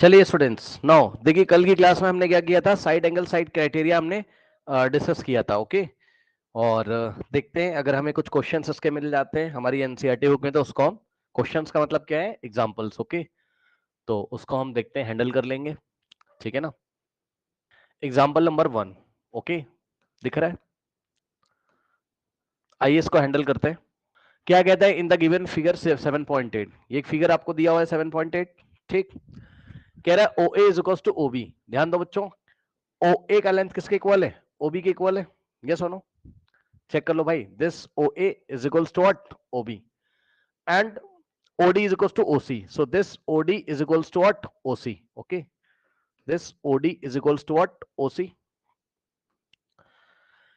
चलिए students, now देखिए कल की क्लास में हमने क्या किया था, साइड एंगल साइड क्राइटेरिया हमने डिस्कस किया था। ओके, और देखते हैं अगर हमें कुछ क्वेश्चंस इसके मिल जाते हैं हमारी एनसीईआरटी बुक में तो उसको हम, क्वेश्चंस का मतलब क्या है, एग्जांपल्स। ओके, तो उसको हम देखते हैं, हैंडल कर लेंगे, ठीक है ना। एग्जांपल नंबर 1, ओके, दिख रहा है, आइए इसको हैंडल करते हैं। क्या कहता है, इन द गिवन फिगर 7.8, ये एक फिगर आपको दिया हुआ है 7.8, ठीक। कह रहा है O A is equal to O B. ध्यान दो बच्चों, ओ ए का लेंथ किसके इक्वल है, ओबी के इक्वल है, यस और नो। चेक कर लो भाई, this O A is equals to what, OB, and OD is equals to OC, so this OD is equals to what, OC. Okay, this OD is equals to what, OC.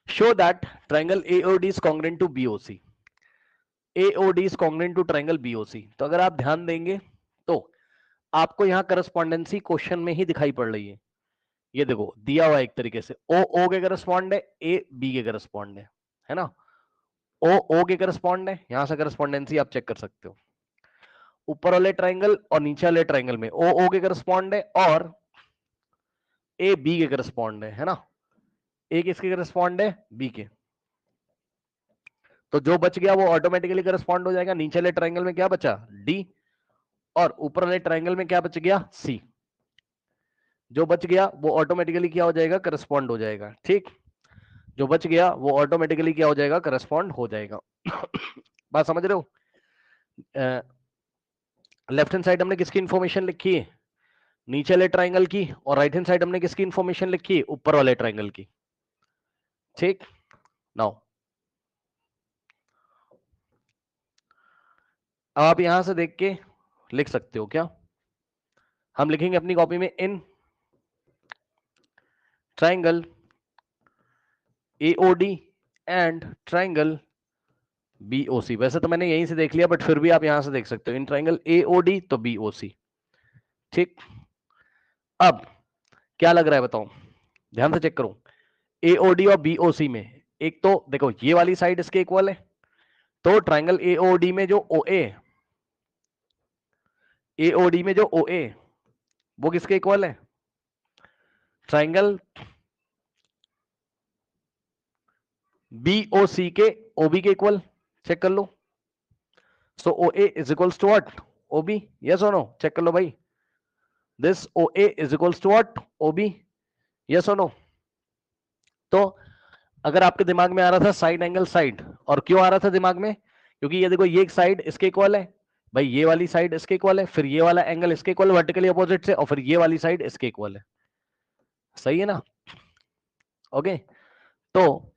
Show that triangle AOD is congruent to BOC. AOD is congruent to triangle BOC. तो अगर आप ध्यान देंगे तो आपको यहां correspondence question में ही दिखाई पड़ रही है। ये देखो दिया हुआ एक तरीके से, ओ ओ के करस्पॉन्ड है, ए बी के करस्पॉन्ड है ना। ओ ओ के करस्पॉन्ड है, यहां से करस्पॉन्डेंसी आप चेक कर सकते हो। ऊपर वाले ट्राइंगल और नीचे वाले ट्राइंगल में ओ ओ के करस्पॉन्ड है और ए बी के करस्पॉन्ड है ना। ए किसके करस्पॉन्ड है, बी के। तो जो बच गया वो ऑटोमेटिकली करस्पॉन्ड हो जाएगा। नीचे वाले ट्राइंगल में क्या बचा, डी, और ऊपर वाले ट्राइंगल में क्या बच गया, सी। जो बच गया वो ऑटोमेटिकली क्या हो जाएगा, करस्पॉन्ड हो जाएगा, ठीक। जो बच गया वो ऑटोमेटिकली क्या हो जाएगा, करस्पॉन्ड हो जाएगा। बात समझ रहे हो। लेफ्ट हैंड साइड हमने किसकी इंफॉर्मेशन लिखी है, नीचे वाले ट्राइंगल की, और राइट हैंड साइड हमने किसकी इंफॉर्मेशन लिखी है, ऊपर वाले ट्राइंगल की, ठीक। नाउ आप यहां से देख के लिख सकते हो क्या, हम लिखेंगे अपनी कॉपी में, in triangle AOD and triangle BOC. वैसे तो मैंने यहीं से देख लिया, बट फिर भी आप यहां से देख सकते हो, इन ट्राइंगल एओडी तो बीओसी, ठीक। अब क्या लग रहा है बताओ, ध्यान से चेक करो, एओडी और बीओसी में, एक तो देखो ये वाली साइड इसके इक्वल है, तो ट्राइंगल एओडी में जो ओ एओडी में जो ओ ए वो किसके इक्वल है, ट्राइंगल बीओसी के ओबी के इक्वल। चेक कर लो, so O A is equals to what, OB, yes और नो। चेक कर लो भाई, this O A is equals to what, OB, yes और नो। तो अगर आपके दिमाग में आ रहा था साइड एंगल साइड, और क्यों आ रहा था दिमाग में, क्योंकि ये देखो ये एक साइड इसके इक्वल है भाई, ये वाली साइड इसके इक्वल है, फिर ये वाला एंगल इसके इक्वल वर्टिकली अपोजिट से, और फिर ये वाली साइड इसके इक्वल है, सही है ना। ओके, तो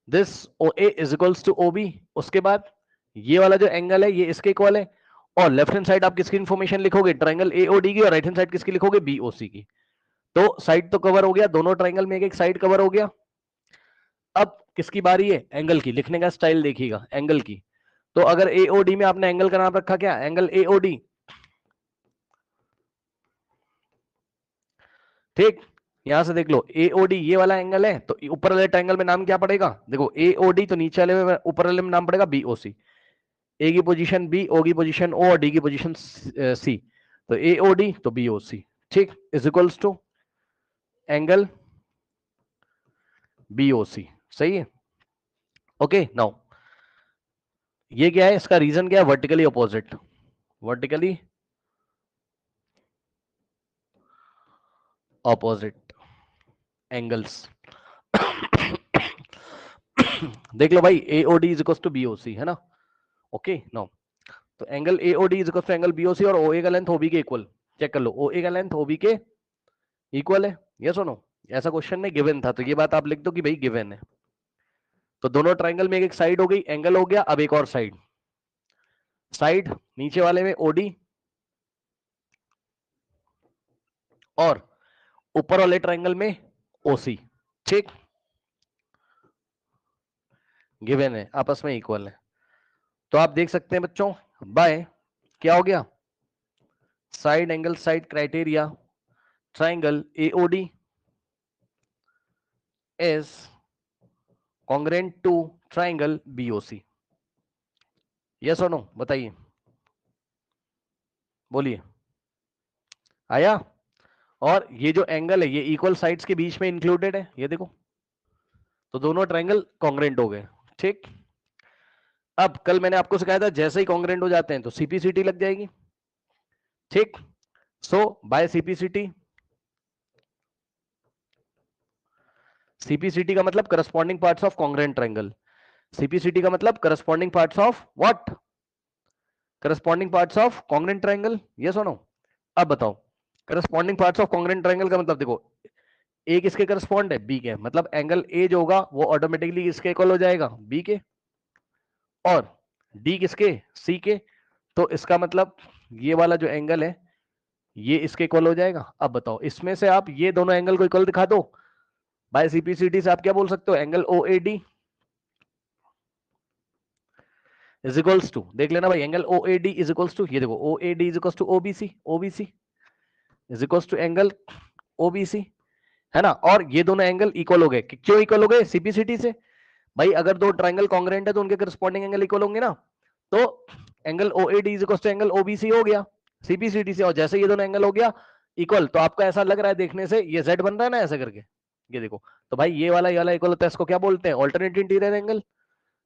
this O A is equals to O B, उसके बाद ये वाला जो एंगल है ये इसके इक्वल है, और लेफ्ट हैंड साइड आप किसकी इंफॉर्मेशन लिखोगे, ट्राइंगल एओडी की, और राइट हैंड साइड किसकी लिखोगे, बीओसी की। तो साइड तो कवर हो गया, दोनों ट्राइंगल में एक एक साइड कवर हो गया। अब किसकी बारी है, एंगल की। लिखने का स्टाइल देखिएगा, एंगल की। तो अगर एओडी में आपने एंगल का नाम रखा क्या, एंगल एओडी, ठीक। यहां से देख लो, एओडी ये वाला एंगल है, तो ऊपर वाले ट्राइंगल में नाम क्या पड़ेगा, देखो एओडी, तो नीचे वाले में, ऊपर वाले में नाम पड़ेगा बीओसी। ए की पोजीशन बी, ओ की पोजीशन ओ, और डी की पोजीशन सी। तो ए ओ डी तो बी ओ सी, ठीक, is equals to angle B O C, सही है। ओके, नाउ ये क्या है, इसका रीजन क्या है, vertically opposite, vertically opposite angles. देख लो भाई, A O D is equal to B O C, है ना। ओके, नाउ तो angle A O D is equal to angle B O C, और ओ ए का लेंथ ओबी के इक्वल। चेक कर लो, ओ ए का लेंथ ओबी के इक्वल है, ये सुनो, ऐसा क्वेश्चन में गिवन था, तो ये बात आप लिख दो कि भाई गिवन है। तो दोनों ट्राइंगल में एक एक साइड हो गई, एंगल हो गया, अब एक और साइड, साइड नीचे वाले में ओडी, और ऊपर वाले ट्राइंगल में ओसी, ठीक, गिवन है, आपस में इक्वल है। तो आप देख सकते हैं बच्चों, बाय क्या हो गया, side angle side criteria, triangle AOD is congruent to triangle BOC, yes और नो, बताइए, बोलिए। आया। और ये जो एंगल है ये इक्वल साइड्स के बीच में इंक्लूडेड है, ये देखो, तो दोनों ट्रायंगल कॉन्ग्रेंट हो गए। ठीक, अब कल मैंने आपको सिखाया था जैसे ही कॉन्ग्रेंट हो जाते हैं तो सीपीसीटी लग जाएगी। ठीक, सो बाय सीपीसीटी, सीपीसीटी का मतलब corresponding parts of congruent triangle. CPCT का मतलब corresponding parts of what, corresponding parts of congruent triangle, yes और नो। अब बताओ, corresponding parts of congruent triangle का मतलब देखो, ए किसके करस्पॉन्ड है, बी के, मतलब एंगल ए जो होगा वो ऑटोमेटिकली किसके इक्वल हो जाएगा, बी के, और डी किसके, सी के। तो इसका मतलब ये वाला जो एंगल है ये इसके इक्वल हो जाएगा। अब बताओ इसमें से आप ये दोनों एंगल को इक्वल दिखा दो, बाय सीपीसीटी से आप क्या बोल सकते हो, angle O A D is equals to, देख लेना भाई, angle O A D is equals to, ये देखो O A D is equals to OBC, OBC is equals to angle OBC, है ना। और ये दोनों एंगल इक्वल हो गए, क्यों इक्वल हो गए, सीपीसीटी से। भाई अगर दो ट्रायंगल कॉन्ग्रेंट है तो उनके करस्पॉन्डिंग एंगल इक्वल होंगे ना, तो angle O A D is equals to angle OBC हो गया सीपीसीटी से। और जैसे ये दोनों एंगल हो गया इक्वल, तो आपको ऐसा लग रहा है देखने से ये जेड बन रहा है ना ऐसे करके, ये देखो। तो भाई ये वाला इक्वल होता है, इसको क्या बोलते हैं, alternate interior angle.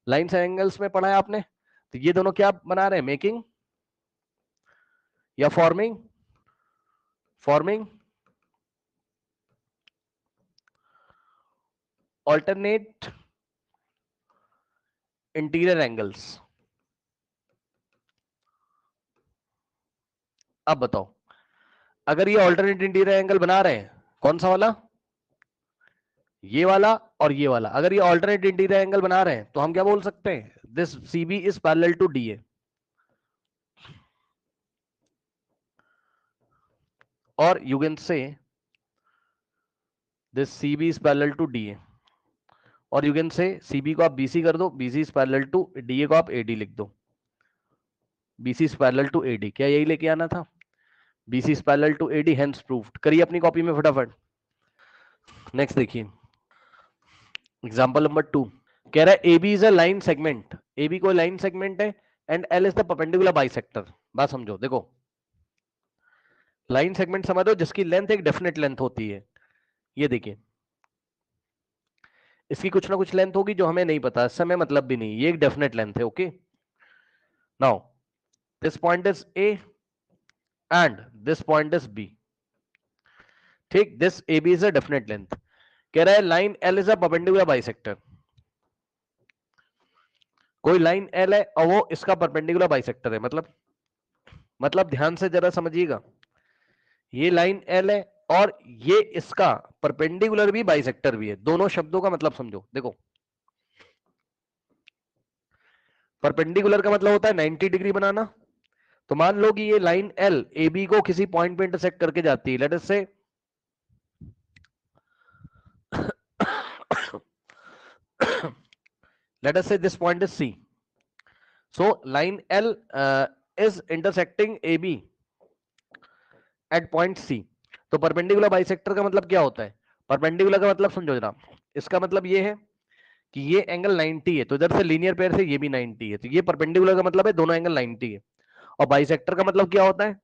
Lines and angles में पढ़ा है आपने। तो ये दोनों क्या बना रहे हैं, मेकिंग या forming, forming alternate interior angles. अब बताओ, अगर ये ऑल्टरनेट इंटीरियर एंगल बना रहे हैं, कौन सा वाला, ये वाला और ये वाला, अगर ये ऑल्टरनेट इंटीरियर एंगल बना रहे हैं तो हम क्या बोल सकते हैं, this CB is parallel to DA, और you can say this CB is parallel to DA, और यू कैन से सीबी को आप बीसी कर दो, BC is parallel to DA को आप एडी लिख दो, BC is parallel to AD, क्या यही लेके आना था, BC is parallel to AD, hence proved. करिए अपनी कॉपी में फटाफट। नेक्स्ट देखिए, एग्जांपल नंबर 2, कह रहा है AB is a line segment, AB कोई लाइन सेगमेंट है, and L is the perpendicular bisector. बात समझो, देखो लाइन सेगमेंट समझ दो जिसकी लेंथ एक डेफिनेट लेंथ होती है, ये देखिए इसकी कुछ ना कुछ लेंथ होगी जो हमें नहीं पता, इस समय मतलब भी नहीं, ये एक डेफिनेट लेंथ है। Okay, now this point is A and this point is B। ठीक, this AB is a definite length. कह रहा है line L is a perpendicular bisector, कोई लाइन L है और वो इसका परपेंडिकुलर बाइसेक्टर है, मतलब ध्यान से जरा समझिएगा, ये लाइन L है और ये इसका परपेंडिकुलर भी बाइसेक्टर भी है, दोनों शब्दों का मतलब समझो। देखो परपेंडिकुलर का मतलब होता है 90 डिग्री बनाना। तो मान लो कि ये लाइन L AB को किसी पॉइंट पे इंटरसेक्ट करके जाती है, लेट अस से let us say this point is C. So line L is intersecting AB at point C. तो परपेंडिकुलर बाइसेक्टर का मतलब क्या होता है, परपेंडिकुलर का मतलब समझो जरा, इसका मतलब ये है कि ये एंगल 90 है, तो इधर से लीनियर पेयर से ये भी 90 है, तो ये परपेंडिकुलर का मतलब है दोनों एंगल 90 है। और बाइसेक्टर का मतलब क्या होता है,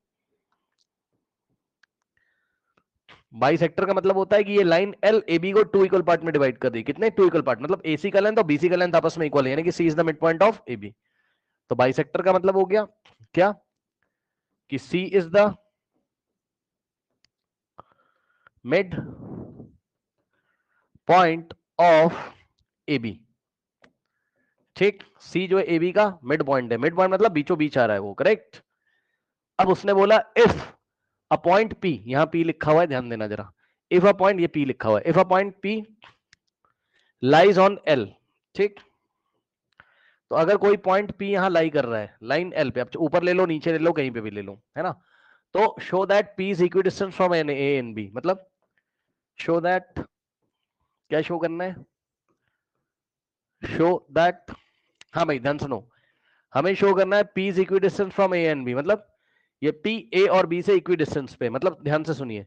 बाइसेक्टर का मतलब होता है कि ये लाइन एल ए बी को टू इक्वल पार्ट में डिवाइड कर दी, कितने, टू इक्वल पार्ट, मतलब एसी का लेंथ और बीसी का लेंथ आपस में इक्वल है, यानी कि C is the mid point of A B. तो बाइसेक्टर का मतलब हो गया क्या, कि C is the mid point of A B. ठीक, सी जो है ए बी का मिड पॉइंट है, मिड पॉइंट मतलब बीचों बीच आ रहा है वो, करेक्ट। अब उसने बोला इफ अ पॉइंट पी, यहां पी लिखा हुआ है, ध्यान देना जरा, इफ अ पॉइंट, ये पी लिखा हुआ है, if a point P lies on L. ठीक, तो अगर कोई पॉइंट पी यहां लाई कर रहा है लाइन एल पे, अब ऊपर ले लो नीचे ले लो कहीं पे भी ले लो, है ना, तो show that P is equidistance from an A and B, मतलब शो दैट, क्या शो करना है, शो दैट, हाँ भाई ध्यान सुनो, हमें शो करना है P is equidistance from A and B, मतलब ये पी ए और बी से इक्वी डिस्टेंस पे, मतलब ध्यान से सुनिए,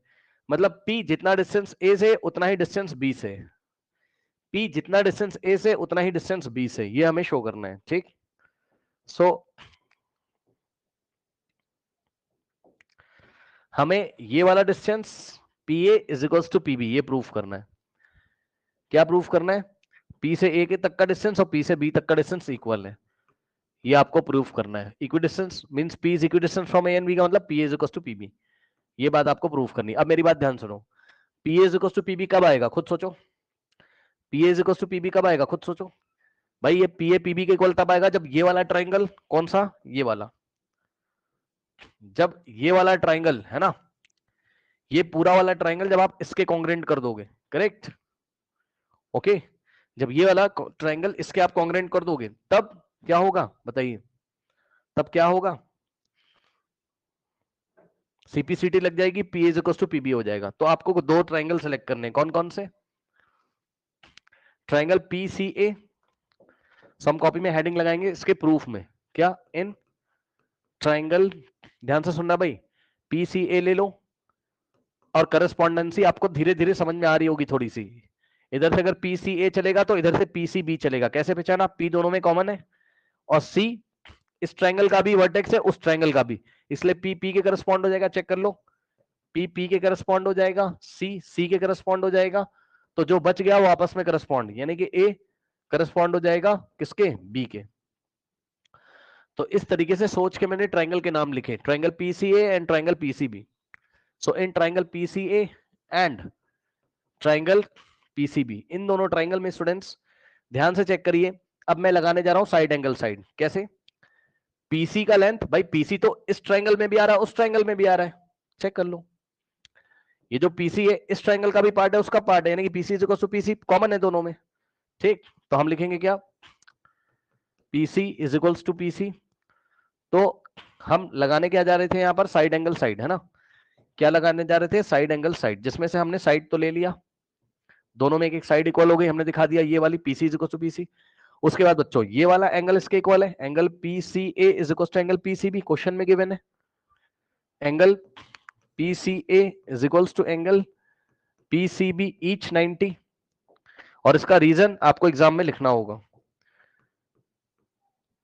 मतलब पी जितना डिस्टेंस ए से उतना ही डिस्टेंस बी से, पी जितना डिस्टेंस ए से उतना ही डिस्टेंस बी से, ये हमें शो करना है। ठीक, सो हमें ये वाला distance PA is equals to PB ये प्रूफ करना है। क्या प्रूफ करना है? P से A के तक का डिस्टेंस और P से B तक का डिस्टेंस इक्वल है, ये आपको प्रूफ करना है। Equidistance means P is equidistance from A and B का मतलब PA is equals to PB, ये बात आपको प्रूफ करनी है। अब मेरी बात ध्यान सुनो, PA is equals to PB कब आएगा खुद सोचो, PA is equals to PB कब आएगा खुद सोचो भाई। ये PA PB के इक्वल तब आएगा जब ये वाला ट्राइंगल, कौन सा, ये वाला, जब ये वाला ट्राइंगल है ना, ये पूरा वाला ट्राइंगल जब आप इसके कॉन्ग्रेंट कर दोगे, करेक्ट, ओके, जब ये वाला ट्राइंगल इसके आप कॉन्ग्रेंट कर दोगे तब क्या होगा बताइए, तब क्या होगा, CPCT लग जाएगी, PA is equals to PB हो जाएगा। तो आपको दो ट्राइंगल सेलेक्ट करने, कौन कौन से, ट्राइंगल PCA, सम कॉपी में हेडिंग लगाएंगे इसके प्रूफ में, क्या, इन ट्राइंगल, ध्यान से सुनना भाई, PCA ले लो, और करस्पॉन्डेंसी आपको धीरे धीरे समझ में आ रही होगी थोड़ी सी, इधर से अगर PCA चलेगा तो इधर से PCB चलेगा, कैसे पहचाना, P दोनों में कॉमन है, और C इस ट्राइंगल का भी वर्टेक्स है उस ट्राइंगल का भी, इसलिए P के करस्पॉन्ड हो जाएगा, चेक कर लो, P के करस्पॉन्ड हो जाएगा, C के करस्पॉन्ड हो जाएगा, तो जो बच गया वो आपस में करस्पॉन्ड, यानी कि A करस्पॉन्ड हो जाएगा किसके, B के। तो इस तरीके से सोच के मैंने ट्राइंगल के नाम लिखे, triangle PCA and triangle PCB। So in triangle PCA and triangle PCB, इन दोनों ट्राइंगल में स्टूडेंट्स ध्यान से चेक करिए, अब मैं लगाने जा रहा हूं साइड एंगल साइड, कैसे, PC का लेंथ, भाई PC तो इस ट्राइंगल में भी आ रहा है उस ट्राइंगल में भी आ रहा है, चेक कर लो, ये जो PC है इस ट्राइंगल का भी पार्ट है उसका पार्ट है, यानी कि PC is equal to PC common है दोनों में, ठीक, तो हम लिखेंगे क्या, PC is equals to PC, तो हम लगाने क्या जा रहे थे यहाँ पर, साइड एंगल साइड, है ना, क्या लगाने जा रहे थे, साइड एंगल साइड, जिसमें से हमने साइड तो ले लिया, दोनों में एक एक साइड इक्वल हो गई, हमने दिखा दिया ये वाली PC is equal to PC। उसके बाद बच्चों ये वाला एंगल इसके इक्वल है, angle PCA is equal to angle PCB, question में गिवन है, angle PCA is equals to angle PCB each 90, और इसका रीजन आपको एग्जाम में लिखना होगा,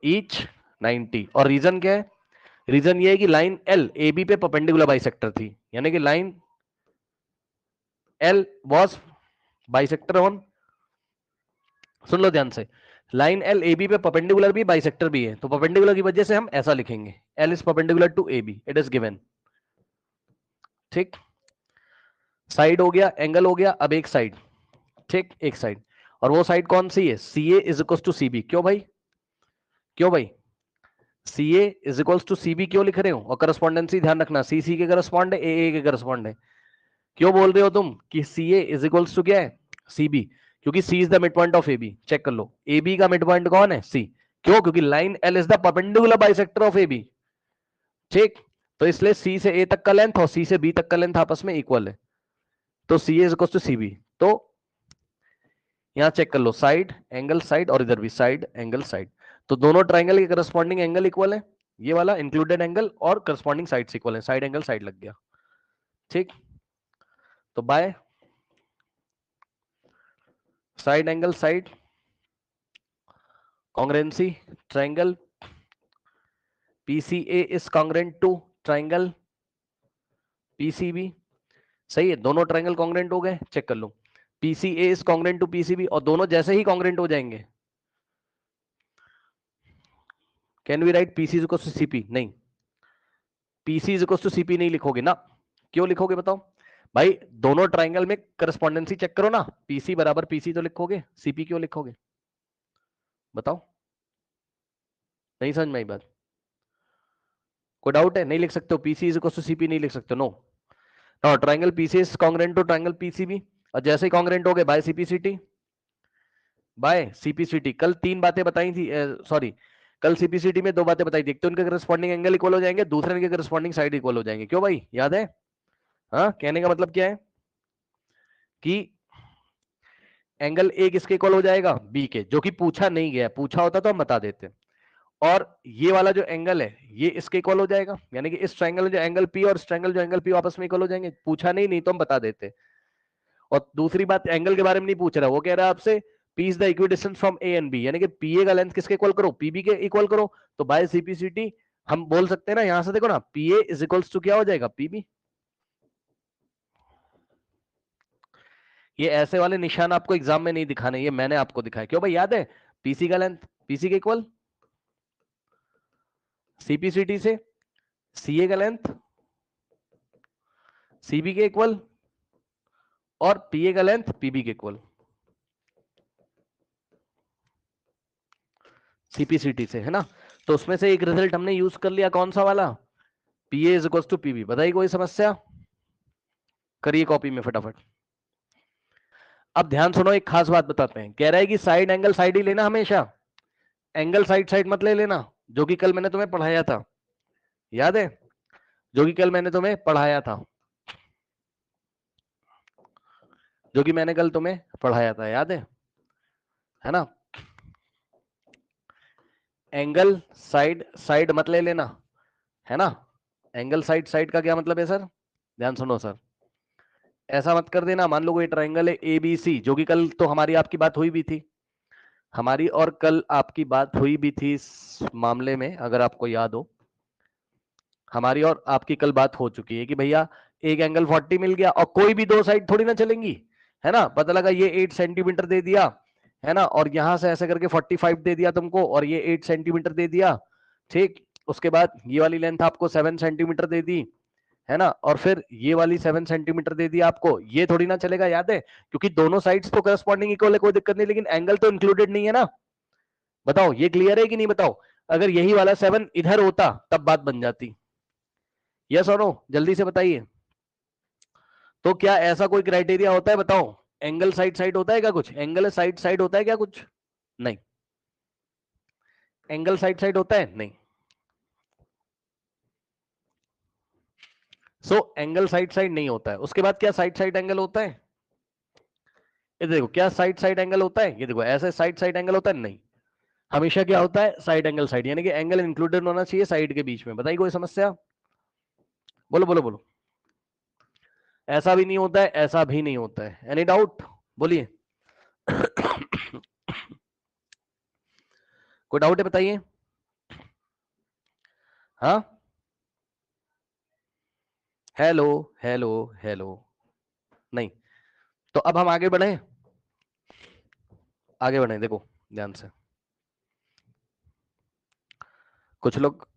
ईच 90, और रीजन क्या है, रीजन ये है कि लाइन L AB पे परपेंडिकुलर बाइसेक्टर थी, यानी कि line L was bisector on, सुन लो ध्यान से, लाइन L AB पे परपेंडिकुलर भी बाइसेक्टर भी है, तो परपेंडिकुलर की वजह से हम ऐसा लिखेंगे, L is perpendicular to AB, it is given, ठीक, साइड हो गया, एंगल हो गया, अब एक साइड, ठीक, एक साइड, और वो साइड कौन सी है, CA is equal to CB, क्यों भाई, क्यों भाई, CA is equals to CB क्यों लिख रहे हो, और करस्पॉन्डेंसी ध्यान रखना, C के करस्पॉन्ड है, AA के करस्पॉन्ड है, क्यों बोल रहे हो तुम कि CA इज इक्वल्स टू क्या है, CB, क्योंकि C is the mid point of AB, check कर लो, AB का मिड पॉइंट कौन है, C, क्यों, क्योंकि line L is the perpendicular bisector of AB, ठीक, तो इसलिए C से A तक का लेंथ और C से B तक का लेंथ आपस में इक्वल है, तो CA is equals to CB, तो यहां चेक कर लो, साइड एंगल साइड, और इधर भी साइड एंगल साइड, तो दोनों ट्राइंगल के करस्पॉन्डिंग एंगल इक्वल है, ये वाला इंक्लूडेड एंगल और करस्पॉन्डिंग साइड्स इक्वल है, साइड एंगल साइड लग गया, ठीक, तो by side angle side congruency triangle PCA is congruent to triangle PCB, सही है, दोनों ट्राइंगल कॉन्ग्रेंट हो गए, चेक कर लो, PCA is congruent to PCB, और दोनों जैसे ही कॉन्ग्रेंट हो जाएंगे, can we write PC is equal to CP, नहीं, PC is equal to CP नहीं लिखोगे ना, क्यों लिखोगे बताओ भाई, दोनों ट्राइंगल में करस्पॉन्डेंसी चेक करो ना, PC बराबर PC तो लिखोगे, CP क्यों लिखोगे बताओ, नहीं समझ में आई बात, कोई डाउट है, नहीं लिख सकते हो, PC is equal to CP नहीं लिख सकते, no, triangle PC is congruent to triangle PCB, और जैसे ही कॉन्ग्रेंट हो गए बाय CPCT, बाय CPCT, कल तीन बातें बताई थी, सॉरी कल CPCT में दो बातें बताई थी, एक तो उनके करस्पॉन्डिंग एंगल इक्वल हो जाएंगे, दूसरे इनके करस्पॉन्डिंग साइड इक्वल हो जाएंगे, क्यों भाई याद है, हाँ, कहने का मतलब क्या है कि एंगल ए किसके इक्वल हो जाएगा, बी के, जो कि पूछा नहीं गया, पूछा होता तो हम बता देते, और ये वाला जो एंगल है ये इसके इक्वल हो जाएगा, यानी कि इस ट्रायंगल जो एंगल पी और इस ट्रायंगल जो एंगल पी आपस में इक्वल हो जाएंगे, पूछा नहीं तो हम बता देते। और दूसरी बात, एंगल के बारे में नहीं पूछ रहा, वो कह रहा है आपसे P is the equidistance from A and B, यानी कि PA का लेंथ किसके इक्वल करो, PB के इक्वल करो, तो बाय CPCT हम बोल सकते हैं ना, यहां से देखो ना, PA इज इक्वल्स टू क्या हो जाएगा, PB, ये ऐसे वाले निशान आपको एग्जाम में नहीं दिखाने, ये मैंने आपको दिखाया। क्यों भाई, याद है पीसी का लेंथ, पीसी के इक्वल सीपीसीटी से सीए का लेंथ सीबी के इक्वल और पीए का लेंथ पीबी के इक्वल सीपीसीटी से, है ना। तो उसमें से एक रिजल्ट हमने यूज कर लिया, कौन सा वाला, पीए इज इक्वल टू पीबी। बताइए कोई समस्या, करिए कॉपी में फटाफट। अब ध्यान सुनो, एक खास बात बताते हैं। कह रहा है कि साइड एंगल साइड ही लेना हमेशा, एंगल साइड साइड मत ले लेना, जो कि कल मैंने तुम्हें पढ़ाया था, याद है, जो कि कल मैंने तुम्हें पढ़ाया था, जो कि मैंने कल तुम्हें पढ़ाया था, याद है ना। एंगल साइड साइड मत ले लेना, है ना। एंगल साइड साइड का क्या मतलब है सर, ध्यान सुनो सर, ऐसा मत कर देना। मान लो कोई ट्रायंगल है ए बी सी, जो कि कल तो हमारी आपकी बात हुई भी थी, हमारी और कल आपकी बात हुई भी थी इस मामले में, अगर आपको याद हो, हमारी और आपकी कल बात हो चुकी है कि भैया एक एंगल 40 मिल गया और कोई भी दो साइड थोड़ी ना चलेंगी, है ना। पता लगा ये 8 सेंटीमीटर दे दिया, है ना, और यहां से ऐसे करके 45 दे दिया तुमको, और ये 8 सेंटीमीटर दे दिया, ठीक। उसके बाद ये वाली लेंथ आपको 7 सेंटीमीटर दे दी, है ना, और फिर ये वाली 7 सेंटीमीटर दे दी आपको, ये थोड़ी ना चलेगा, याद है, क्योंकि दोनों साइड्स तो करस्पॉन्डिंग इक्वल है, कोई दिक्कत नहीं, लेकिन एंगल तो इंक्लूडेड नहीं है ना। बताओ ये क्लियर है कि नहीं, बताओ। अगर यही वाला 7 इधर होता तब बात बन जाती, यस और नो, जल्दी से बताइए। तो क्या ऐसा कोई क्राइटेरिया होता है, बताओ, एंगल साइड साइड होता है क्या कुछ, एंगल साइड साइड होता है क्या कुछ, नहीं। एंगल साइड साइड होता है, नहीं। सो एंगल साइड साइड नहीं होता है। उसके बाद क्या साइड साइड एंगल होता है, ये देखो, क्या साइड साइड एंगल होता है, ये देखो ऐसे साइड साइड एंगल होता है, नहीं। हमेशा क्या होता है, साइड एंगल साइड, यानी कि एंगल इंक्लूडेड होना चाहिए साइड के बीच में। बताइए कोई समस्या, बोलो बोलो बोलो। ऐसा भी नहीं होता है, ऐसा भी नहीं होता है, एनी डाउट, बोलिए। कोई डाउट है बताइए, हाँ, हेलो, हेलो, हेलो, नहीं। तो अब हम आगे बढ़े, आगे बढ़े, देखो ध्यान से। कुछ लोग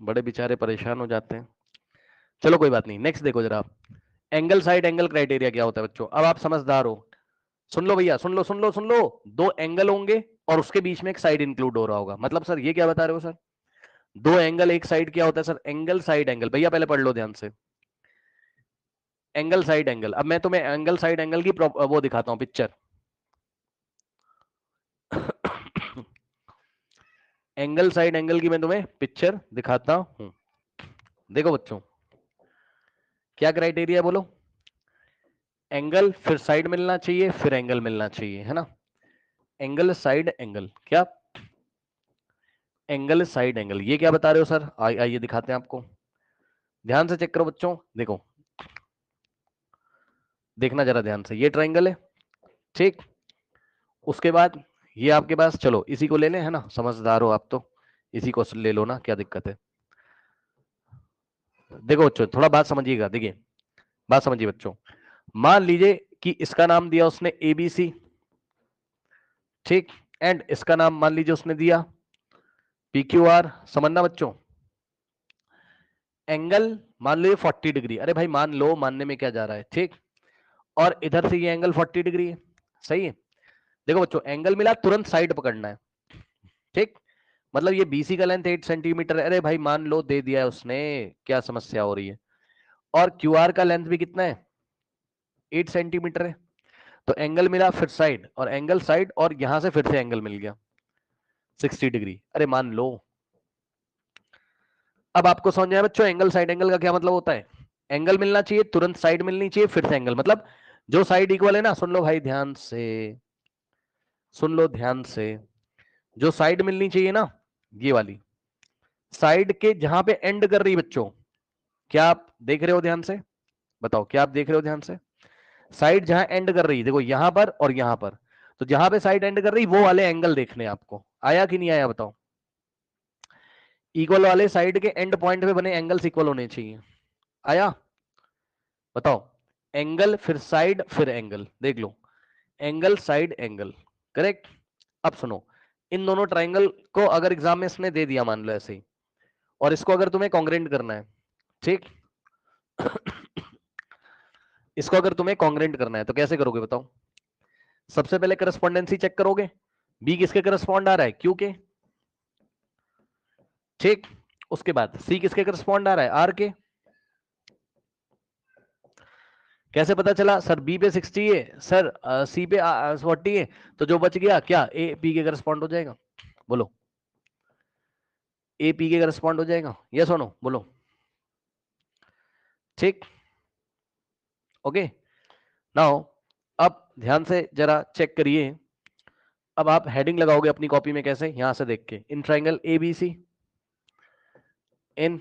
बड़े बेचारे परेशान हो जाते हैं, चलो कोई बात नहीं, नेक्स्ट देखो जरा आप। एंगल साइड एंगल क्राइटेरिया क्या होता है बच्चों, अब आप समझदार हो, सुन लो भैया, सुन लो सुन लो सुन लो। दो एंगल होंगे और उसके बीच में एक साइड इंक्लूड हो रहा होगा, मतलब सर ये क्या बता रहे हो सर, दो एंगल एक साइड क्या होता है सर, एंगल साइड एंगल, भैया पहले पढ़ लो ध्यान से। एंगल साइड एंगल, अब मैं तुम्हें एंगल साइड एंगल की वो दिखाता हूं पिक्चर। एंगल साइड एंगल की मैं तुम्हें पिक्चर दिखाता हूं, देखो बच्चों, क्या क्राइटेरिया बोलो, एंगल फिर साइड मिलना चाहिए, फिर एंगल मिलना चाहिए, है ना। एंगल साइड एंगल, क्या एंगल साइड एंगल, ये क्या बता रहे हो सर, आइए दिखाते हैं आपको, ध्यान से चेक करो बच्चों, देखो, देखना जरा ध्यान से, ये ट्राइंगल है, ठीक। उसके बाद ये आपके पास, चलो इसी को ले लें, है ना, समझदार हो आप तो, इसी को ले लो ना, क्या दिक्कत है। देखो बच्चों थोड़ा बात समझिएगा, देखिए बात समझिए बच्चों। मान लीजिए कि इसका नाम दिया उसने एबीसी, ठीक, एंड इसका नाम मान लीजिए उसने दिया पीक्यूआर, समझना बच्चों। एंगल मान लो ये 40 डिग्री, अरे भाई मान लो, मानने में क्या जा रहा है, ठीक। और इधर से ये एंगल 40 डिग्री है, सही है। देखो बच्चों एंगल मिला, तुरंत साइड पकड़ना है, ठीक। मतलब ये बीसी का लेंथ 8 सेंटीमीटर है, अरे भाई मान लो दे दिया है उसने, क्या समस्या हो रही है। और क्यूआर का लेंथ भी कितना है, 8 सेंटीमीटर है। तो एंगल मिला फिर साइड, और एंगल साइड, और यहां से फिर से एंगल मिल गया 60 डिग्री, अरे मान लो। अब आपको समझ आया बच्चों एंगल साइड एंगल का क्या मतलब होता है, एंगल मिलना चाहिए, तुरंत साइड मिलनी चाहिए, फिर से एंगल, मतलब जो साइड इक्वल है ना, सुन लो भाई ध्यान से, सुन लो ध्यान से, जो साइड मिलनी चाहिए ना, ये वाली साइड के जहां पे एंड कर रही है बच्चों, क्या आप देख रहे हो ध्यान से, बताओ क्या आप देख रहे हो ध्यान से, साइड जहां एंड कर रही है, देखो यहां पर और यहां पर, तो जहां पे साइड एंड कर रही वो वाले एंगल देखने हैं आपको, आया कि नहीं आया बताओ। इक्वल वाले साइड के एंड पॉइंट पे बने एंगल्स इक्वल होने चाहिए, आया, बताओ। एंगल फिर साइड फिर एंगल, देख लो, एंगल साइड एंगल, करेक्ट। अब सुनो, इन दोनों ट्राइंगल को अगर एग्जाम में इसने दे दिया मान लो ऐसे ही, और इसको अगर तुम्हें कॉन्ग्रेंट करना है, ठीक इसको अगर तुम्हें कॉन्ग्रेंट करना है तो कैसे करोगे बताओ? सबसे पहले करस्पॉन्डेंसी चेक करोगे, बी किसके करस्पॉन्ड आ रहा है, क्यू के, ठीक। उसके बाद सी किसके करस्पॉन्ड आ रहा है, आर के। कैसे पता चला? सर बी पे 60 है, सर सी पे 40 है, तो जो बच गया क्या, ए पी के करस्पॉन्ड हो जाएगा, बोलो, ए पी के करस्पॉन्ड हो जाएगा, यस और नो, बोलो, ठीक, ओके। नाउ अब ध्यान से जरा चेक करिए, अब आप हेडिंग लगाओगे अपनी कॉपी में कैसे, यहां से देख के, in triangle A B C, in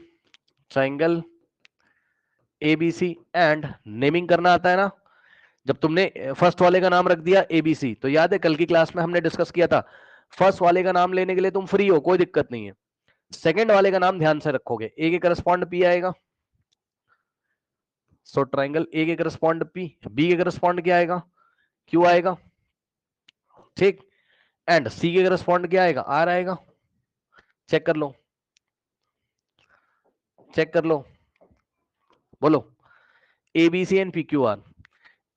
triangle A B C, and naming करना आता है ना? जब तुमने फर्स्ट वाले का नाम रख दिया एबीसी, तो याद है कल की क्लास में हमने डिस्कस किया था, फर्स्ट वाले का नाम लेने के लिए तुम फ्री हो, कोई दिक्कत नहीं है। सेकंड वाले का नाम ध्यान से रखोगे, ए के करस्पॉन्ड पी आएगा, सो ट्राइंगल ए के करस्पॉन्ड पी, बी के करस्पॉन्ड क्या आएगा, क्यू आएगा, ठीक। एंड सी के करस्पॉन्ड क्या आएगा, आर आएगा। चेक कर लो, चेक कर लो, बोलो, ABC and P Q are,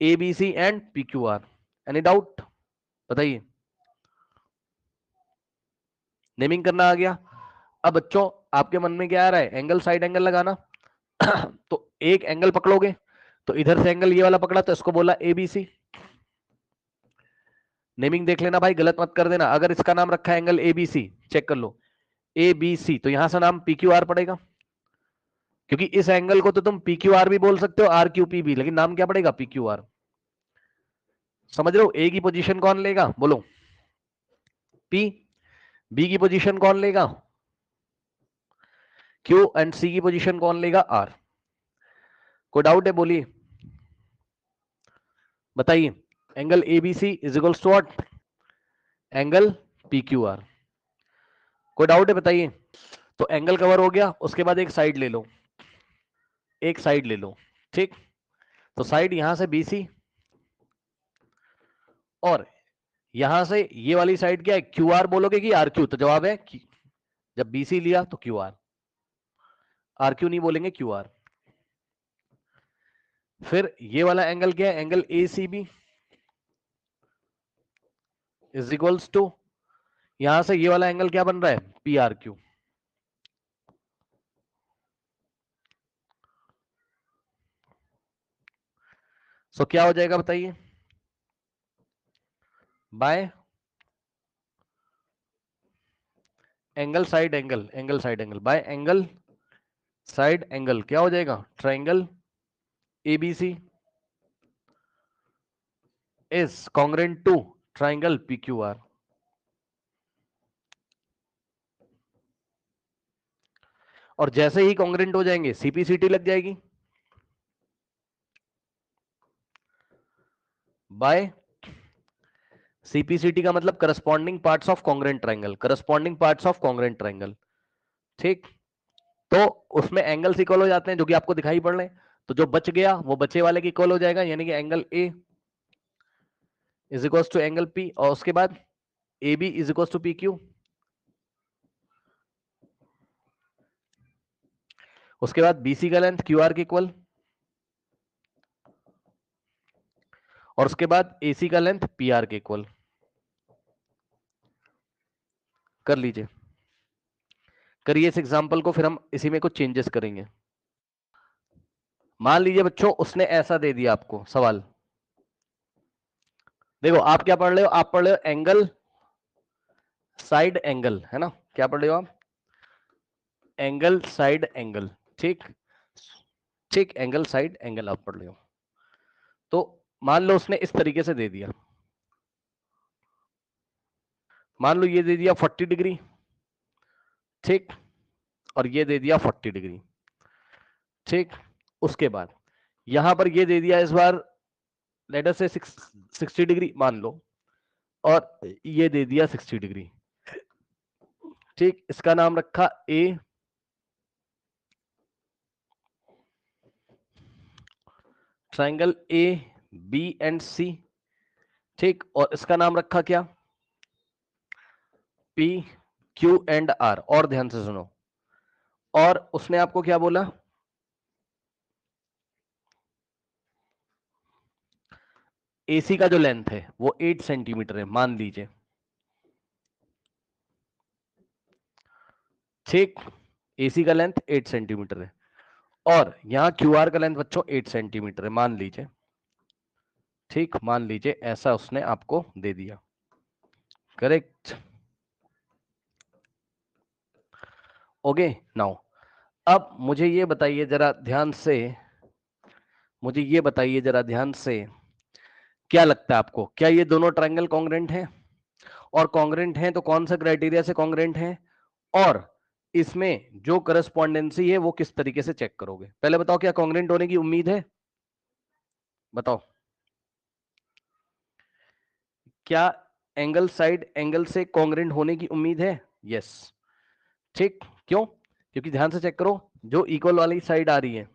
ABC and P Q are, any doubt बताइए? नेमिंग करना आ गया। अब बच्चों आपके मन में क्या आ रहा है, एंगल साइड एंगल लगाना तो एक एंगल पकड़ोगे, तो इधर से एंगल ये वाला पकड़ा तो इसको बोला एबीसी। नेमिंग देख लेना भाई, गलत मत कर देना, अगर इसका नाम रखा है एंगल एबीसी, चेक कर लो, एबीसी, तो यहां से नाम पीक्यूआर पड़ेगा, क्योंकि इस एंगल को तो तुम पीक्यूआर भी बोल सकते हो, आर क्यू पी भी, लेकिन नाम क्या पड़ेगा, पीक्यूआर। समझ रहे हो? ए की पोजीशन कौन लेगा, बोलो, पी। बी की पोजीशन कौन लेगा, क्यू। एंड सी की पोजीशन कौन लेगा, आर। कोई डाउट है, बोलिए, बताइए। Angle ABC is equals to what, angle PQR. कोई डाउट है, बताइए। तो एंगल कवर हो गया, उसके बाद एक साइड ले लो, एक साइड ले लो, ठीक। तो साइड यहां से बीसी, और यहां से ये वाली साइड क्या है, क्यू आर बोलोगे कि आर क्यू, तो जवाब है जब बीसी लिया तो क्यू आर, आर क्यू नहीं बोलेंगे, क्यू आर। फिर ये वाला एंगल क्या है, angle A C B is equals to, यहां से ये वाला एंगल क्या बन रहा है, पी आर क्यू। सो क्या हो जाएगा बताइए, by angle side angle, angle side angle by angle side angle, क्या हो जाएगा, triangle ABC is congruent to triangle PQR. और जैसे ही कॉन्ग्रेंट हो जाएंगे सीपीसीटी लग जाएगी, बाय सीपीसीटी का मतलब corresponding parts of congruent triangle, corresponding parts of congruent triangle, ठीक। तो उसमें एंगल्स इक्वल हो जाते हैं जो कि आपको दिखाई पड़ रहे हैं, तो जो बच गया वो बचे वाले की इक्वल हो जाएगा, यानी कि angle A is equal to angle P, और उसके बाद A B is equal to P Q, उसके बाद बीसी का लेंथ क्यू आर के इक्वल, और उसके बाद एसी का लेंथ पी आर के इक्वल। कर लीजिए, करिए इस एग्जांपल को, फिर हम इसी में कुछ चेंजेस करेंगे। मान लीजिए बच्चों उसने ऐसा दे दिया आपको सवाल, देखो आप क्या पढ़ रहे हो, आप पढ़ रहे हो एंगल साइड एंगल, है ना? क्या पढ़ रहे हो आप, एंगल साइड एंगल, ठीक, ठीक, एंगल साइड एंगल आप पढ़ रहे हो। तो मान लो उसने इस तरीके से दे दिया, मान लो ये दे दिया 40 डिग्री, ठीक, और ये दे दिया 40 डिग्री, ठीक। उसके बाद यहां पर ये दे दिया इस बार लेट अस से 60 डिग्री मान लो, और ये दे दिया 60 डिग्री, ठीक। इसका नाम रखा ए, ट्राइंगल ए बी एंड सी, ठीक, और इसका नाम रखा क्या, पी क्यू एंड आर। और ध्यान से सुनो, और उसने आपको क्या बोला, एसी का जो लेंथ है वो 8 सेंटीमीटर है मान लीजिए, ठीक, एसी का लेंथ 8 सेंटीमीटर है, और यहां क्यूआर का लेंथ बच्चों 8 सेंटीमीटर है मान लीजिए, ठीक, मान लीजिए ऐसा उसने आपको दे दिया, करेक्ट, ओके। नाउ अब मुझे ये बताइए जरा ध्यान से, मुझे ये बताइए जरा ध्यान से, क्या लगता है आपको, क्या ये दोनों ट्रायंगल कॉन्ग्रेंट हैं, और कॉन्ग्रेंट हैं तो कौन सा क्राइटेरिया से कॉन्ग्रेंट हैं, और इसमें जो करस्पॉन्डेंसी है वो किस तरीके से चेक करोगे, पहले बताओ क्या कॉन्ग्रेंट होने की उम्मीद है, बताओ, क्या एंगल साइड एंगल से कॉन्ग्रेंट होने की उम्मीद है, यस, ठीक, क्यों, क्योंकि ध्यान से चेक करो, जो इक्वल वाली साइड आ रही है,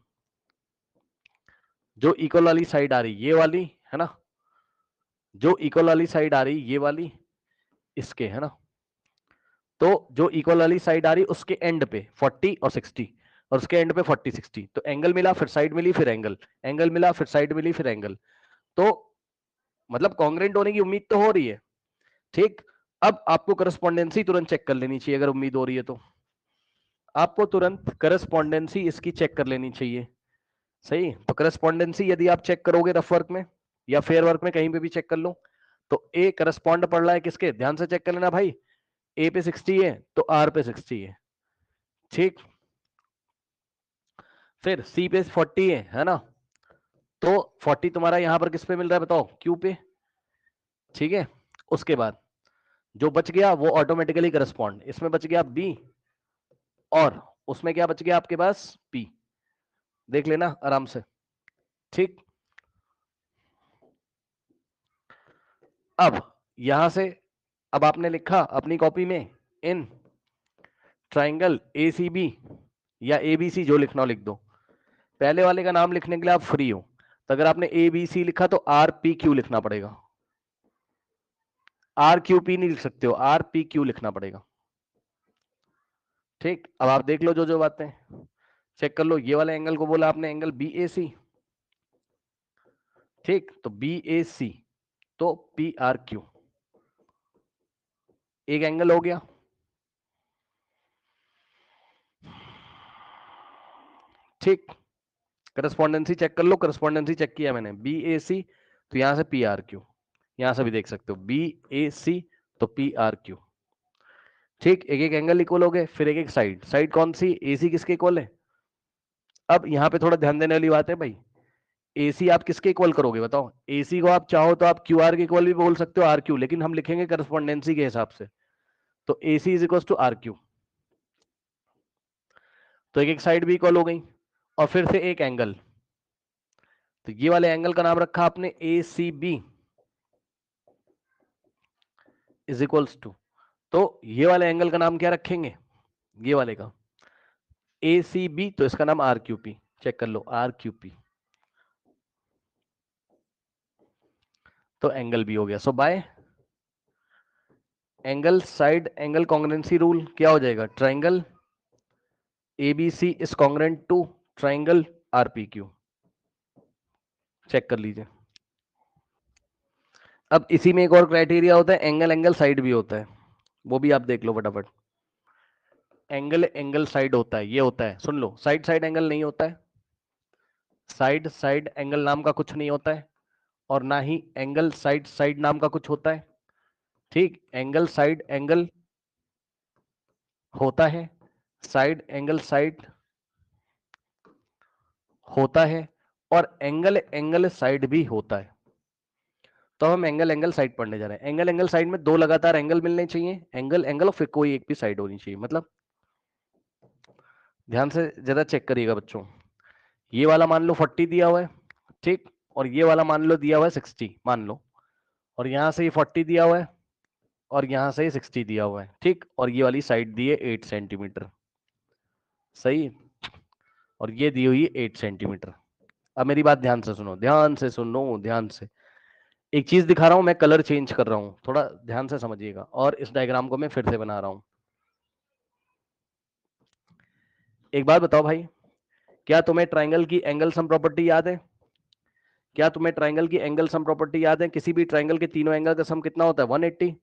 जो इक्वल वाली साइड आ रही है ये वाली है ना, जो इक्वल वाली साइड आ रही ये वाली इसके है ना, तो जो इक्वल वाली साइड आ रही उसके एंड पे 40 और 60, और उसके एंड पे 40 60, तो एंगल मिला फिर साइड मिली फिर एंगल, एंगल मिला फिर साइड मिली फिर एंगल, तो मतलब कॉन्ग्रेंट होने की उम्मीद तो हो रही है, ठीक। अब आपको करस्पॉन्डेंसी तुरंत चेक कर लेनी चाहिए, अगर उम्मीद हो रही है तो आपको तुरंत करस्पॉन्डेंसी इसकी चेक कर लेनी चाहिए, सही। तो करस्पॉन्डेंसी यदि आप चेक करोगे रफ वर्क में या फेयर वर्क में कहीं पे भी चेक कर लो, तो ए करस्पॉन्ड पड़ रहा है किसके, ध्यान से चेक कर लेना भाई, ए पे 60 है तो आर पे 60 है, ठीक, फिर सी पे 40 है ना, तो 40 तुम्हारा यहां पर किस पे मिल रहा है बताओ, क्यू पे, ठीक है। उसके बाद जो बच गया वो ऑटोमेटिकली करस्पॉन्ड, इसमें बच गया बी, और उसमें क्या बच गया आपके पास, पी, देख लेना आराम से, ठीक। अब यहां से, अब आपने लिखा अपनी कॉपी में इन ट्राइंगल ए सी बी या ए बी सी, जो लिखना हो लिख दो, पहले वाले का नाम लिखने के लिए आप फ्री हो, तो अगर आपने ए बी सी लिखा तो आर पी क्यू लिखना पड़ेगा, आर क्यू पी नहीं लिख सकते हो, आर पी क्यू लिखना पड़ेगा, ठीक। अब आप देख लो जो जो बातें चेक कर लो, ये वाले एंगल को बोला आपने एंगल बी ए सी, ठीक, तो बी ए सी तो पी आर क्यू, एक एंगल हो गया, ठीक। करस्पॉन्डेंसी चेक कर लो, करस्पॉन्डेंसी चेक किया मैंने, बी ए सी तो यहां से पी आर क्यू, यहां से भी देख सकते हो बी ए सी तो पी आर क्यू, ठीक, एक एक एंगल इक्वल हो गए, फिर एक एक साइड, साइड कौन सी, ए सी किसके इक्वल है, अब यहां पे थोड़ा ध्यान देने वाली बात है भाई, एसी आप किसके इक्वल करोगे बताओ, एसी को आप चाहो तो आप क्यू आर के इक्वल भी बोल सकते हो आर क्यू, लेकिन हम लिखेंगे करस्पॉन्डेंसी के हिसाब से, तो AC is equal to R Q, तो एक एक साइड भी इक्वल हो गई, और फिर से एक एंगल, तो ये वाले एंगल का नाम रखा आपने A C B is equals to, तो ये वाले एंगल का नाम क्या रखेंगे, ये वाले का ए सी बी, तो इसका नाम आर क्यू पी, चेक कर लो आर क्यू पी, तो एंगल भी हो गया, so by angle side angle congruency rule क्या हो जाएगा, triangle ABC is congruent to triangle RPQ, check कर लीजिए। अब इसी में एक और क्राइटेरिया होता है, एंगल एंगल साइड भी होता है, वो भी आप देख लो फटाफट, एंगल एंगल साइड होता है, ये होता है, सुन लो, साइड साइड एंगल नहीं होता है, साइड साइड एंगल नाम का कुछ नहीं होता है, और ना ही एंगल साइड साइड नाम का कुछ होता है, ठीक, एंगल साइड एंगल होता है, साइड एंगल साइड होता है, और एंगल एंगल साइड भी होता है, तो हम एंगल एंगल साइड पढ़ने जा रहे हैं, एंगल एंगल साइड में दो लगातार एंगल मिलने चाहिए, एंगल एंगल और फिर कोई एक भी साइड होनी चाहिए, मतलब ध्यान से जरा चेक करिएगा बच्चों, ये वाला मान लो 40 दिया हुआ है, ठीक, और ये वाला मान लो दिया हुआ है 60 मान लो, और यहां से ये 40 दिया हुआ है, और यहां से ये 60 दिया हुआ है, ठीक, और ये वाली साइड दी है 8 सेंटीमीटर, सही, और ये दी हुई है 8 सेंटीमीटर, अब मेरी बात ध्यान से सुनो, ध्यान से सुनो, ध्यान से। एक चीज दिखा रहा हूं मैं, कलर चेंज कर रहा हूं, थोड़ा ध्यान से समझिएगा। और इस डायग्राम को मैं फिर से बना रहा हूं। एक बात बताओ भाई, क्या तुम्हें ट्राइंगल की एंगल सम प्रॉपर्टी याद है? क्या तुम्हें ट्राइंगल की एंगल सम प्रॉपर्टी याद है? किसी भी ट्राइंगल के तीनों एंगल का सम कितना होता है? 180।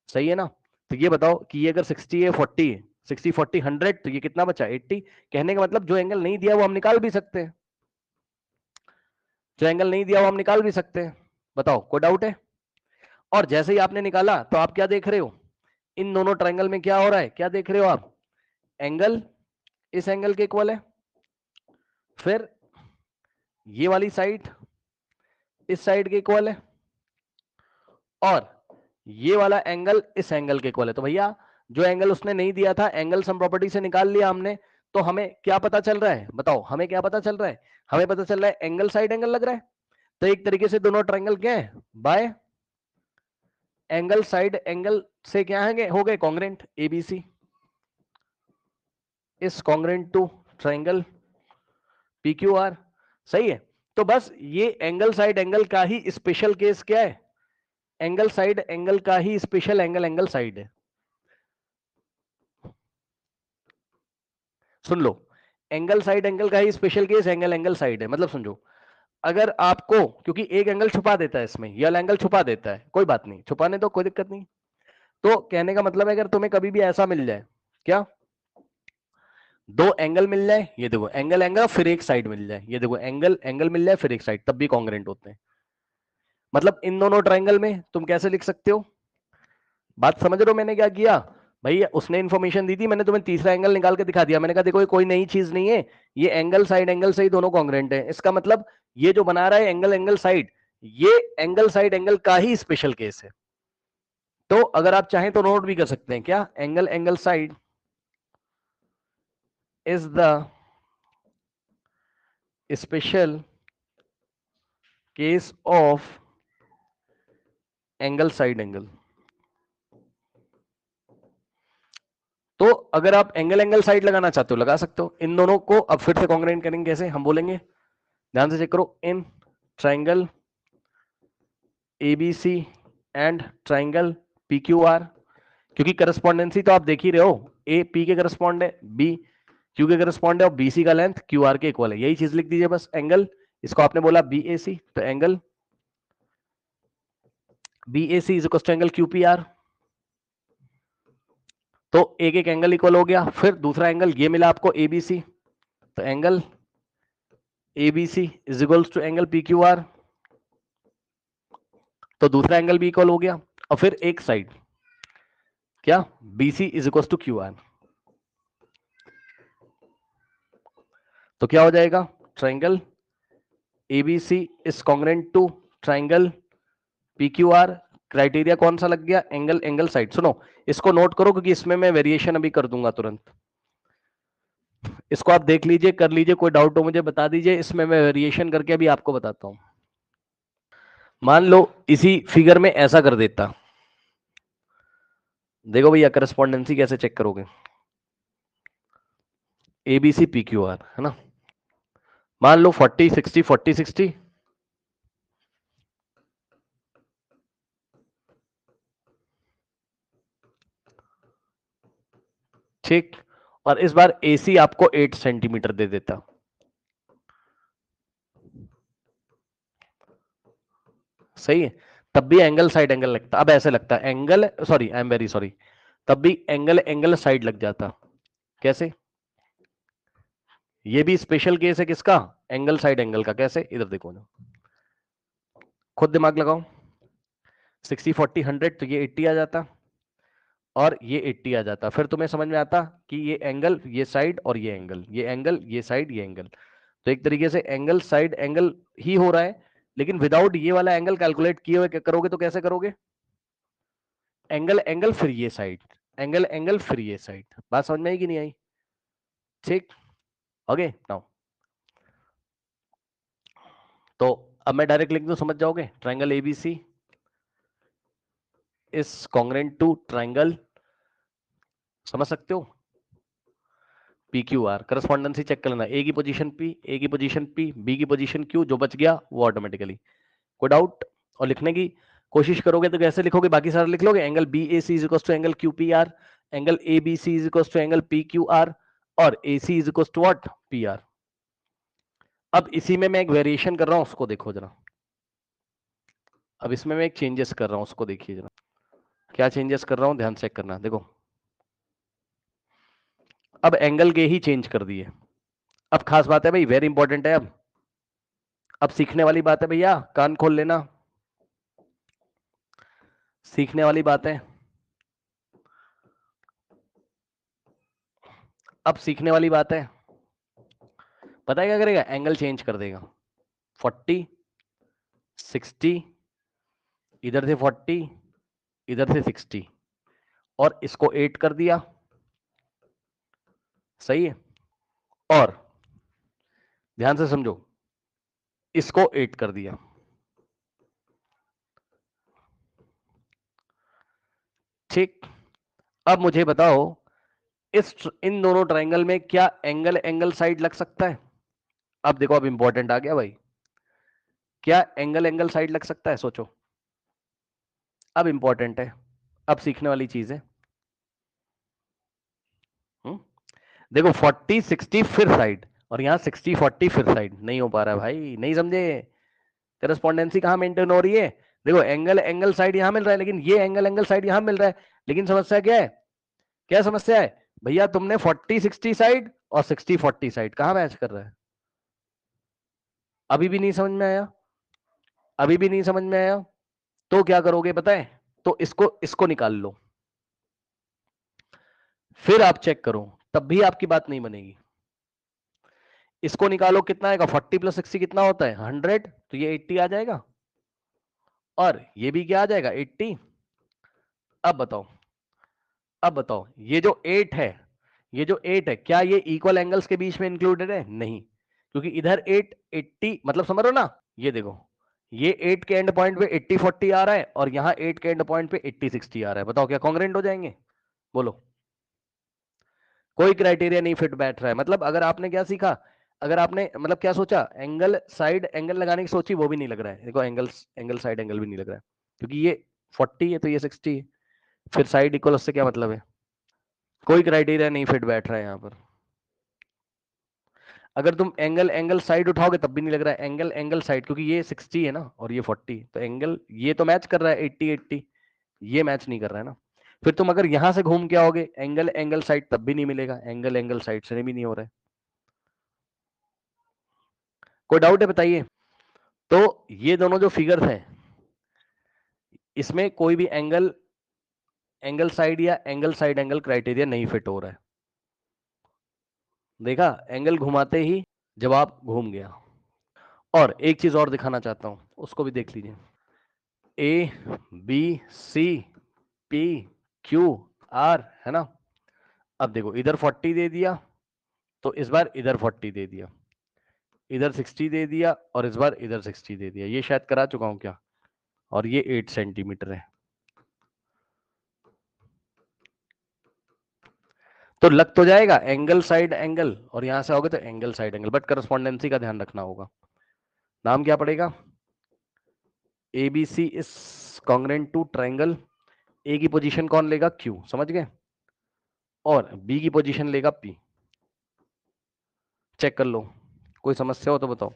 सही है ना? तो ये बताओ कि ये अगर 60 है, 40 है, 60 40 100, तो ये कितना बचा? 80। कहने का मतलब जो एंगल नहीं दिया वो हम निकाल भी सकते हैं, जो एंगल नहीं दिया वो हम निकाल भी सकते हैं। बताओ, कोई डाउट है? और जैसे ही आपने निकाला तो आप क्या देख रहे हो? इन दोनों ट्राइंगल में क्या हो रहा है? क्या देख रहे हो आप? एंगल इस एंगल के इक्वल है, फिर ये वाली साइड इस साइड के इक्वल है, और ये वाला एंगल इस एंगल के इक्वल है। तो भैया जो एंगल उसने नहीं दिया था, एंगल सम प्रॉपर्टी से निकाल लिया हमने। तो हमें क्या पता चल रहा है? बताओ, हमें क्या पता चल रहा है? हमें पता चल रहा है एंगल साइड एंगल लग रहा है। तो एक तरीके से दोनों ट्रायंगल क्या है? बाय एंगल साइड एंगल से क्या है, हो गए congruent. ABC is congruent to triangle PQR. सही है। तो बस ये एंगल साइड एंगल का ही स्पेशल केस क्या है? एंगल साइड एंगल का ही स्पेशल एंगल एंगल साइड है। सुन लो, एंगल साइड एंगल का ही special case angle angle side है। मतलब समझो, अगर आपको, क्योंकि एक एंगल छुपा देता है इसमें, यह एंगल छुपा देता है, कोई बात नहीं, छुपाने दो, कोई दिक्कत नहीं। तो कहने का मतलब है, अगर तुम्हें कभी भी ऐसा मिल जाए, क्या दो एंगल मिल जाए, ये देखो एंगल एंगल, फिर एक साइड मिल जाए, ये देखो एंगल एंगल मिल जाए फिर एक साइड, तब भी कॉन्ग्रेंट होते हैं। मतलब इन दोनों ट्रायंगल में तुम कैसे लिख सकते हो? बात समझ रहे हो मैंने क्या किया? भाई उसने इन्फॉर्मेशन दी थी, मैंने तुम्हें तीसरा एंगल निकाल के दिखा दिया। मैंने कहा देखो ये कोई नई चीज नहीं है, ये एंगल साइड एंगल से ही दोनों कॉन्ग्रेंट है। इसका मतलब ये जो बना रहा है एंगल एंगल साइड, ये एंगल साइड एंगल का ही स्पेशल केस है। तो अगर आप चाहें तो नोट भी कर सकते हैं, क्या angle angle side is the special case of angle side angle. तो अगर आप एंगल एंगल साइड लगाना चाहते हो लगा सकते हो। इन दोनों को अब फिर से कॉन्ग्रेंट करेंगे, कैसे हम बोलेंगे, ध्यान से चेक करो। In triangle ABC and triangle PQR, क्योंकि करस्पॉन्डेंसी तो आप देख ही रहे हो, ए पी के करस्पॉन्ड है, बी क्यू के करस्पॉन्ड है, और बीसी का लेंथ क्यू आर के इक्वल है। यही चीज लिख दीजिए बस। एंगल, इसको आपने बोला बी ए सी, तो angle B A C is equal to angle Q P R. तो एक एक एंगल इक्वल हो गया। फिर दूसरा एंगल ये मिला आपको एबीसी, तो angle ABC is equal to angle P Q R, तो दूसरा एंगल भी इक्वल हो गया। और फिर एक साइड क्या, BC is equal to Q R. तो क्या हो जाएगा, triangle ABC is congruent to triangle PQR. Criteria कौन सा लग गया? Angle angle side. सुनो, इसको नोट करो क्योंकि इसमें मैं वेरिएशन अभी कर दूंगा तुरंत। इसको आप देख लीजिए, कर लीजिए, कोई डाउट हो मुझे बता दीजिए। इसमें मैं वेरिएशन करके अभी आपको बताता हूं। मान लो इसी फिगर में ऐसा कर देता, देखो भैया करस्पॉन्डेंसी कैसे चेक करोगे। एबीसी पी क्यू आर है ना, मान लो 40 60 40 60, ठीक। और इस बार एसी आपको 8 सेंटीमीटर दे देता, सही है। तब भी एंगल साइड एंगल लगता। अब ऐसे लगता angle, sorry I am very sorry, तब भी एंगल एंगल साइड लग जाता। कैसे? ये भी स्पेशल केस है किसका? एंगल साइड एंगल का। कैसे? इधर देखो ना, खुद दिमाग लगाओ। 60 40 100, तो ये 80 आ जाता, और ये 80 आ जाता। फिर तुम्हें समझ में आता कि ये एंगल ये साइड और ये एंगल, ये एंगल ये साइड ये एंगल। तो एक तरीके से एंगल साइड एंगल ही हो रहा है, लेकिन विदाउट ये वाला एंगल कैलकुलेट किए हुए करोगे तो कैसे करोगे? एंगल एंगल फिर ये साइड, एंगल एंगल फिर ये साइड। बात समझ में आई कि नहीं आई? ठीक, ओके नाउ। तो अब मैं डायरेक्ट लिख दूं, समझ जाओगे। Triangle ABC is congruent to triangle, समझ सकते हो, P Q R, correspondence check कर लेना, ए की पोजीशन पी, ए की पोजीशन पी, बी की पोजीशन क्यू, जो बच गया वो ऑटोमेटिकली। कोई डाउट? और लिखने की कोशिश करोगे तो कैसे लिखोगे? बाकी सारा लिख लोगे, angle B A C is equal to angle Q P R, angle A B C is equal to angle P Q R, और A C is equal to what? P R. अब इसी में मैं एक वेरिएशन कर रहा हूं, उसको देखो जरा। अब इसमें मैं एक चेंजेस कर रहा हूं, उसको देखिए जरा। क्या चेंजेस कर रहा हूं, ध्यान चेक करना। देखो, अब एंगल के ही चेंज कर दिए। अब खास बात है भाई, वेरी इंपॉर्टेंट है। अब सीखने वाली बात है भैया, कान खोल लेना, सीखने वाली बात है। अब सीखने वाली बात है, पता है क्या करेगा? एंगल चेंज कर देगा। 40, 60, इधर से 40, इधर से 60, और इसको 8 कर दिया। सही है? और ध्यान से समझो, इसको 8 कर दिया। ठीक, अब मुझे बताओ, इन दोनों ट्राइंगल में क्या एंगल एंगल साइड लग सकता है? अब देखो, अब इंपॉर्टेंट आ गया भाई, क्या एंगल एंगल साइड लग सकता है? सोचो, अब इंपॉर्टेंट है, अब सीखने वाली चीज है। देखो, 40 60 फिर साइड, और यहां 60 40 फिर साइड, नहीं हो पा रहा है भाई, नहीं समझे? करस्पॉन्डेंसी कहां मेंटेन हो रही है? देखो, एंगल एंगल साइड यहां मिल रहा है, लेकिन ये एंगल एंगल साइड यहां मिल रहा है। लेकिन समस्या क्या है? क्या समस्या है भैया? तुमने 40 60 साइड और 60 40 साइड कहां मैच कर रहा है? अभी भी नहीं समझ में आया? अभी भी नहीं समझ में आया? तो क्या करोगे पता है? तो इसको इसको निकाल लो, फिर आप चेक करो, तब भी आपकी बात नहीं बनेगी। इसको निकालो, कितना आएगा? 40 प्लस 60 कितना होता है? 100, तो ये 80 आ जाएगा, और ये भी क्या आ जाएगा? 80। अब बताओ, अब बताओ, ये जो 8 है, ये जो 8 है, क्या ये इक्वल एंगल्स के बीच में इंक्लूडेड है? नहीं, क्योंकि इधर 8 80, मतलब समझ रहे हो ना? ये देखो, ये 8 के एंड पॉइंट पे 80 40 आ रहा है, और यहां 8 के एंड पॉइंट पे 80 60 आ रहा है। बताओ क्या कॉन्ग्रेंट हो जाएंगे? बोलो। कोई क्राइटेरिया नहीं फिट बैठ रहा है। मतलब अगर आपने क्या सीखा, अगर आपने मतलब क्या सोचा, एंगल साइड एंगल लगाने की सोची, वो भी नहीं लग रहा है। देखो, एंगल एंगल साइड एंगल भी नहीं लग रहा है, क्योंकि ये 40 है तो ये 60 है, फिर साइड इक्वल, उससे क्या मतलब है? कोई क्राइटेरिया नहीं फिट बैठ रहा है यहाँ पर। अगर तुम एंगल एंगल साइड उठाओगे तब भी नहीं लग रहा है। एंगल एंगल साइड, क्योंकि ये 60 है ना और ये 40, तो एंगल ये तो मैच कर रहा है 80 80, ये मैच नहीं कर रहा है ना। फिर तुम अगर यहां से घूम के आओगे एंगल एंगल साइड, तब भी नहीं मिलेगा, एंगल एंगल साइड से भी नहीं हो रहा है। कोई डाउट है बताइए? तो ये दोनों जो फिगर्स हैं, इसमें कोई भी एंगल एंगल साइड या एंगल साइड एंगल क्राइटेरिया नहीं फिट हो रहा है। देखा, एंगल घुमाते ही जवाब घूम गया। और एक चीज और दिखाना चाहता हूं, उसको भी देख लीजिए। A B C P Q R, है ना? अब देखो, इधर 40 दे दिया, तो इस बार इधर 40 दे दिया, इधर 60 दे दिया, और इस बार इधर 60 दे दिया। ये शायद करा चुका हूं क्या? और ये 8 सेंटीमीटर है। तो लग तो जाएगा एंगल साइड एंगल, और यहां से आओगे तो angle side angle, but correspondence का ध्यान रखना होगा। नाम क्या पड़ेगा? ABC is congruent to triangle. A की पोजीशन कौन लेगा? क्यू, समझ गए? और बी की पोजीशन लेगा पी। चेक कर लो, कोई समस्या हो तो बताओ।